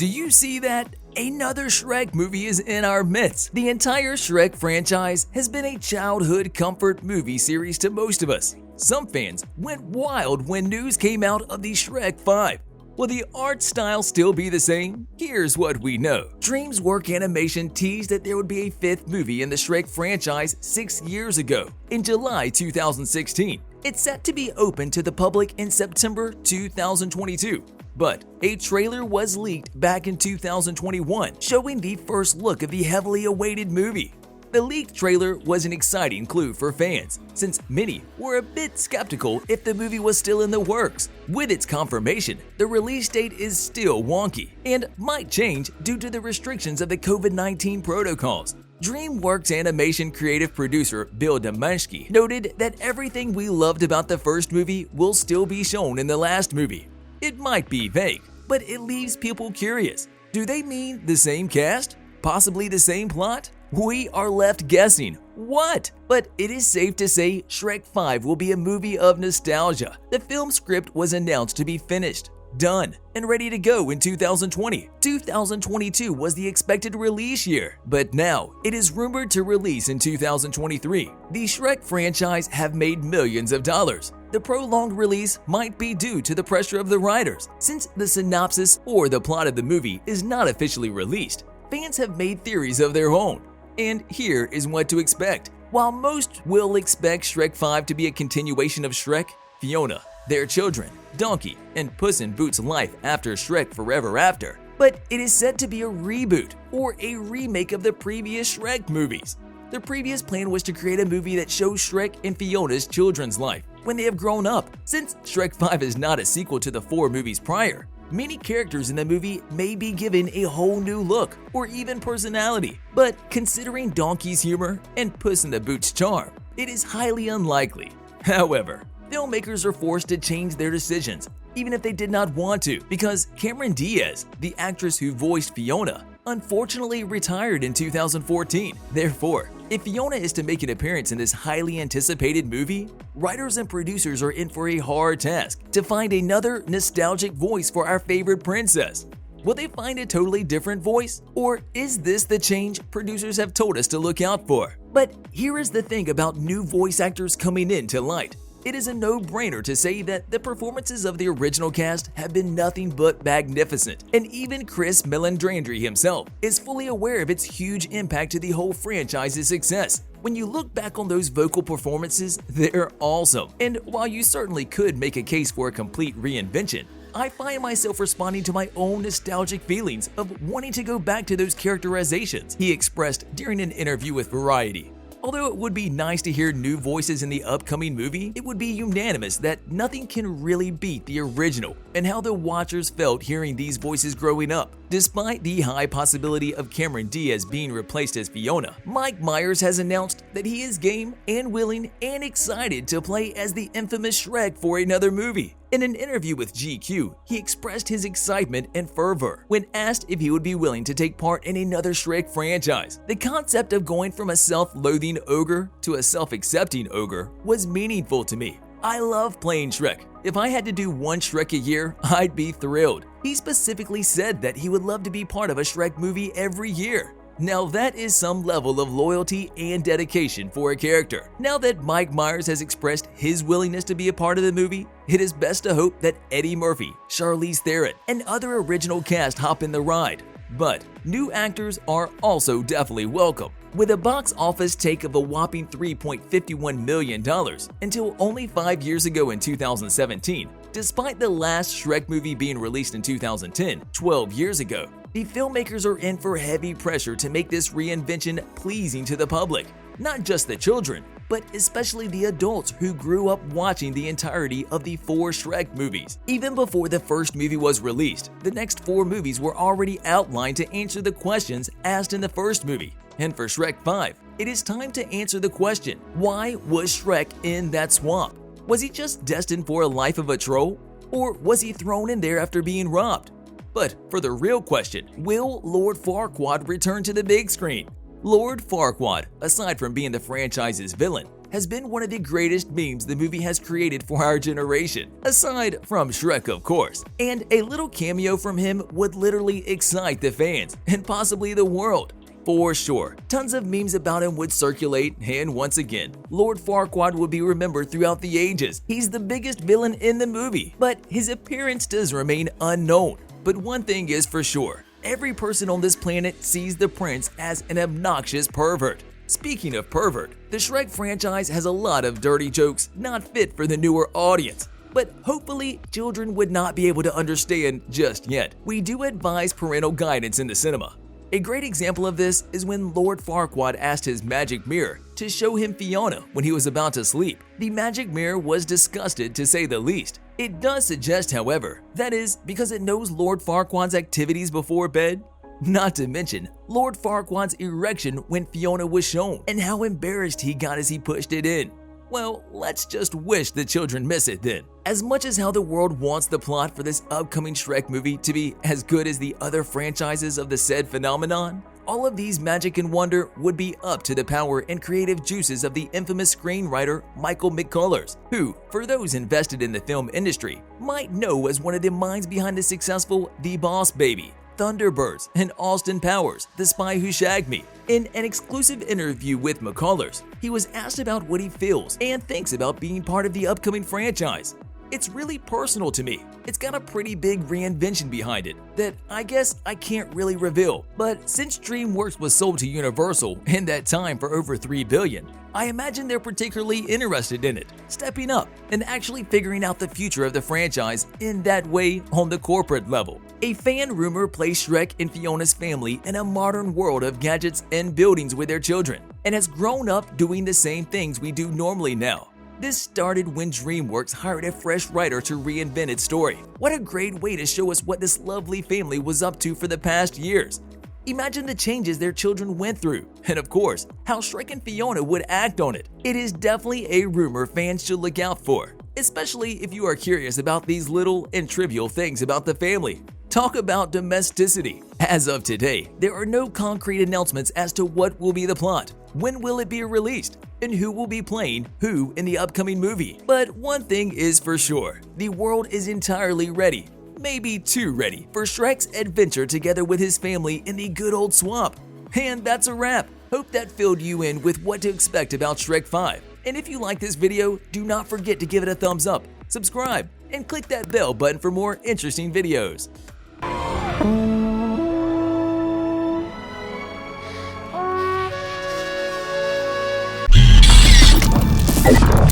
Do you see that? Another Shrek movie is in our midst. The entire Shrek franchise has been a childhood comfort movie series to most of us. Some fans went wild when news came out of the Shrek 5. Will the art style still be the same? Here's what we know. DreamWorks Animation teased that there would be a fifth movie in the Shrek franchise 6 years ago, in July 2016. It's set to be open to the public in September 2022. But a trailer was leaked back in 2021, showing the first look of the heavily awaited movie. The leaked trailer was an exciting clue for fans, since many were a bit skeptical if the movie was still in the works. With its confirmation, the release date is still wonky and might change due to the restrictions of the COVID-19 protocols. DreamWorks Animation creative producer Bill Damaschke noted that everything we loved about the first movie will still be shown in the last movie. It might be vague, but it leaves people curious. Do they mean the same cast? Possibly the same plot? We are left guessing. What? But it is safe to say Shrek 5 will be a movie of nostalgia. The film script was announced to be finished, done, and ready to go in 2020. 2022 was the expected release year, but now it is rumored to release in 2023. The Shrek franchise have made millions of dollars. The prolonged release might be due to the pressure of the writers, since the synopsis or the plot of the movie is not officially released. Fans have made theories of their own, and here is what to expect. While most will expect Shrek 5 to be a continuation of Shrek, Fiona, their children, Donkey, and Puss in Boots' life after Shrek Forever After, but it is said to be a reboot or a remake of the previous Shrek movies. The previous plan was to create a movie that shows Shrek and Fiona's children's life when they have grown up. Since Shrek 5 is not a sequel to the 4 movies prior, many characters in the movie may be given a whole new look or even personality. But considering Donkey's humor and Puss in the Boots' charm, it is highly unlikely. However, filmmakers are forced to change their decisions, even if they did not want to, because Cameron Diaz, the actress who voiced Fiona, unfortunately retired in 2014. Therefore, if Fiona is to make an appearance in this highly anticipated movie, writers and producers are in for a hard task to find another nostalgic voice for our favorite princess. Will they find a totally different voice? Or is this the change producers have told us to look out for? But here is the thing about new voice actors coming into light. It is a no-brainer to say that the performances of the original cast have been nothing but magnificent, and even Chris Meledandri himself is fully aware of its huge impact to the whole franchise's success. When you look back on those vocal performances, they're awesome, and while you certainly could make a case for a complete reinvention, I find myself responding to my own nostalgic feelings of wanting to go back to those characterizations he expressed during an interview with Variety. Although it would be nice to hear new voices in the upcoming movie, it would be unanimous that nothing can really beat the original and how the watchers felt hearing these voices growing up. Despite the high possibility of Cameron Diaz being replaced as Fiona, Mike Myers has announced that he is game and willing and excited to play as the infamous Shrek for another movie. In an interview with GQ, he expressed his excitement and fervor when asked if he would be willing to take part in another Shrek franchise. The concept of going from a self-loathing ogre to a self-accepting ogre was meaningful to me. I love playing Shrek. If I had to do one Shrek a year, I'd be thrilled. He specifically said that he would love to be part of a Shrek movie every year. Now that is some level of loyalty and dedication for a character. Now that Mike Myers has expressed his willingness to be a part of the movie, it is best to hope that Eddie Murphy, Charlize Theron, and other original cast hop in the ride. But new actors are also definitely welcome. With a box office take of a whopping $3.51 million until only 5 years ago in 2017, despite the last Shrek movie being released in 2010, 12 years ago, the filmmakers are in for heavy pressure to make this reinvention pleasing to the public. Not just the children, but especially the adults who grew up watching the entirety of the 4 Shrek movies. Even before the first movie was released, the next 4 movies were already outlined to answer the questions asked in the first movie. And for Shrek 5, it is time to answer the question, why was Shrek in that swamp? Was he just destined for a life of a troll? Or was he thrown in there after being robbed? But for the real question, will Lord Farquaad return to the big screen? Lord Farquaad, aside from being the franchise's villain, has been one of the greatest memes the movie has created for our generation, aside from Shrek of course, and a little cameo from him would literally excite the fans and possibly the world. For sure, tons of memes about him would circulate, and once again, Lord Farquaad would be remembered throughout the ages. He's the biggest villain in the movie, but his appearance does remain unknown. But one thing is for sure, every person on this planet sees the prince as an obnoxious pervert. Speaking of pervert, the Shrek franchise has a lot of dirty jokes not fit for the newer audience, but hopefully children would not be able to understand just yet. We do advise parental guidance in the cinema. A great example of this is when Lord Farquaad asked his magic mirror to show him Fiona when he was about to sleep. The magic mirror was disgusted to say the least. It does suggest, however, that is because it knows Lord Farquaad's activities before bed. Not to mention Lord Farquaad's erection when Fiona was shown and how embarrassed he got as he pushed it in. Well, let's just wish the children miss it then. As much as how the world wants the plot for this upcoming Shrek movie to be as good as the other franchises of the said phenomenon, all of these magic and wonder would be up to the power and creative juices of the infamous screenwriter Michael McCullers, who, for those invested in the film industry, might know as one of the minds behind the successful The Boss Baby, Thunderbirds, and Austin Powers, The Spy Who Shagged Me. In an exclusive interview with McCullers, he was asked about what he feels and thinks about being part of the upcoming franchise. It's really personal to me. It's got a pretty big reinvention behind it that I guess I can't really reveal. But since DreamWorks was sold to Universal in that time for over $3 billion, I imagine they're particularly interested in it, stepping up and actually figuring out the future of the franchise in that way on the corporate level. A fan rumor plays Shrek and Fiona's family in a modern world of gadgets and buildings with their children, and has grown up doing the same things we do normally now. This started when DreamWorks hired a fresh writer to reinvent its story. What a great way to show us what this lovely family was up to for the past years. Imagine the changes their children went through, and of course, how Shrek and Fiona would act on it. It is definitely a rumor fans should look out for, especially if you are curious about these little and trivial things about the family. Talk about domesticity. As of today, there are no concrete announcements as to what will be the plot, when will it be released, and who will be playing who in the upcoming movie. But one thing is for sure, the world is entirely ready, maybe too ready, for Shrek's adventure together with his family in the good old swamp. And that's a wrap. Hope that filled you in with what to expect about Shrek 5. And if you like this video, do not forget to give it a thumbs up, subscribe, and click that bell button for more interesting videos. You